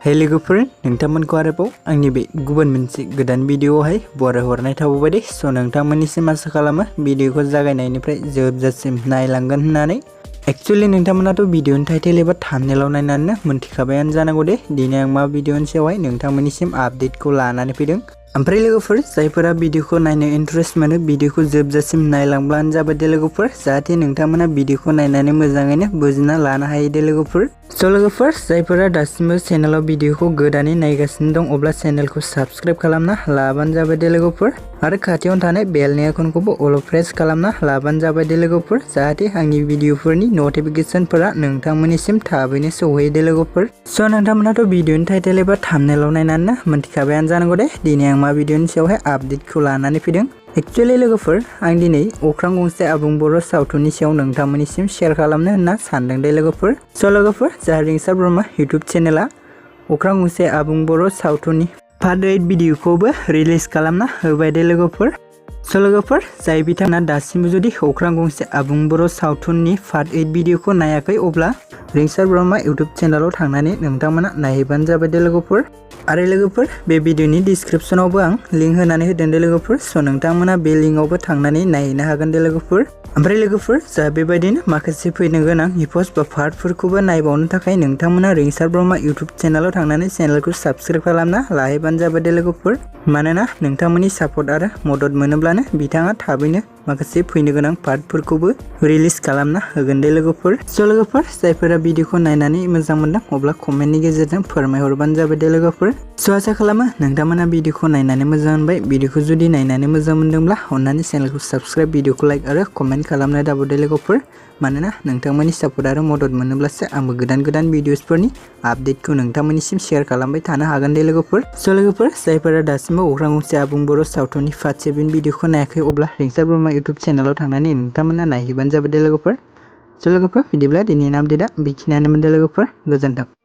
Hey लोगोफोर नोंथांमोनखौ आरोबाव आंनि बे गुबुन मोनसे गोदान भिडिअआवहाय बरायहरनाय थाबाय दे। स' नोंथांमोननिसिम आसा खालामो भिडिअखौ जागायनायनिफ्राय जोबजासिम नायलांगोन होननानै। एक्चुअली नोंथांमोनाथ' भिडिअनि टाइटेल एबा थाम्बनेलाव नायनानैनो मोनथिखाबायानो जानांगौ दे दिनै आं मा भिडिअनि सायावहाय नोंथांमोननिसिम आपडेटखौ लानानै फैदों। ओमफ्राय लोगोफोर जायफोरा भिडिअखौ नायनो इन्टारेस्ट मोनो भिडिअखौ जोबजासिम नायलांब्लानो जाबाय दे लोगोफोर, जाहाथे नोंथांमोना भिडिअखौ नायनानै मोजाङैनो बुजिना लानो हायो दे लोगोफोर। स' लोगोफोर जायफोरा दासिमबो चेनेलाव भिडिअखौ गोदानै नायगासिनो दं अब्ला चेनेलखौ साबस्क्राइब खालामना लाबानो जाबाय दे लोगोफोर आरो खाथियावनो थानाय बेलनि आइकनखौबो अल प्रेस खालामना लाबानो जाबाय दे लोगोफोर, जाहाथे आंनि भिडिअफोरनि नटिफिकेसनफोरा नोंथांमोननिसिम थाबैनो सौहैयो दे लोगोफोर। स' नोंथांमोनाथ' भिडिअनि टाइटेल एबा थाम्बनेलाव नायनानैनो मोनथिखाबायानो जानांगौ दे दिनै आं मा भिडिअनि सायावहाय आपडेटखौ लानानै फैदों। एक्चुअली लोगोफोर आं दिनै अख्रां गंसे आबुं बर' सावथुननि सायाव नोंथांमोननिसिम शेयार खालामनो होनना सानदों दे लोगोफोर। स' लोगोफोर जा रिंसार ब्रह्म इउटुब चेनेला अख्रां गंसे आबुं बर' सावथुननि पार्ट 8 भिडिअखौबो रिलिज खालामना होबाय दे लोगोफोर। स' लोगोफोर जाय बिथांमोना दासिमबो जुदि अख्रां गंसे आबुं बर' सावथुननि पार्ट 8 भिडिअखौ नायाखै अब्ला रिंसार ब्रह्म इउटुब चेनेलाव थांनानै नोंथांमोना नायहैबानो जाबाय दे लोगोफोर। आरो लोगोफोर बे भिडिअनि डिसक्रिपसनावबो आं लिंक होनानै होदों दे लोगोफोर। स' नोंथांमोना बे लिंकआवबो थांनानै नायहैनो हागोन दे लोगोफोर। ओमफ्राय लोगोफोर जा बेबायदिनो माखासे फैनो गोनां एप'इज्ड बा पार्टफोरखौबो नायबावनो थाखाय नोंथांमोना रिंसार ब्रह्म इउटुब चेनेलाव थांनानै चेनेलखौ साबस्क्राइब खालामना लाहैबानो जाबाय दे लोगोफोर। मानोना नोंथांमोननि सापर्ट आरो मदद मोनोब्लानो बिथाङा थाबैनो माखासे फैनो गोनां पार्टफोरखौबो रिलिज खालामना होगोन दे लोगोफोर। स' लोगोफोर जायफोरा भिडिअखौ नायनानै मोजां मोनदों अब्ला कमेन्टनि गेजेरजों फोरमायहरबानो जाबाय दे लोगोफोर। स' आसा खालामो नोंथांमोना भिडिअखौ नायनानै मोजां मोनबाय। भिडिअखौ जुदि नायनानै मोजां मोनदोंब्ला अन्नानै चेनेलखौ साबस्क्राइब, भिडिअखौ लाइक आरो कमेन्ट खालामनो दाबो दे लोगोफोर। मानोना नोंथांमोननि सापर्ट आरो मदद मोनोब्लासो आंबो गोदान गोदान भिडिअसफोरनि आपडेटखौ नोंथांमोननिसिम शेयार खालामबाय थानो हागोन दे लोगोफोर। स' लोगोफोर जायफोरा दासिमबो अख्रां गंसे आबुं बर' सावथुननि पार्ट 7 भिडिअखौ नायाखै अब्ला रिंसार ब्रह्म इउटुब चेनेलाव थांनानै नोंथांमोना नायहैबानो जाबाय दे लोगोफोर। स' लोगोफोर बिदिब्ला दिनैनि आपडेटआ बेखिनियानोमोन दे लोगोफोर, गोजोन्थों।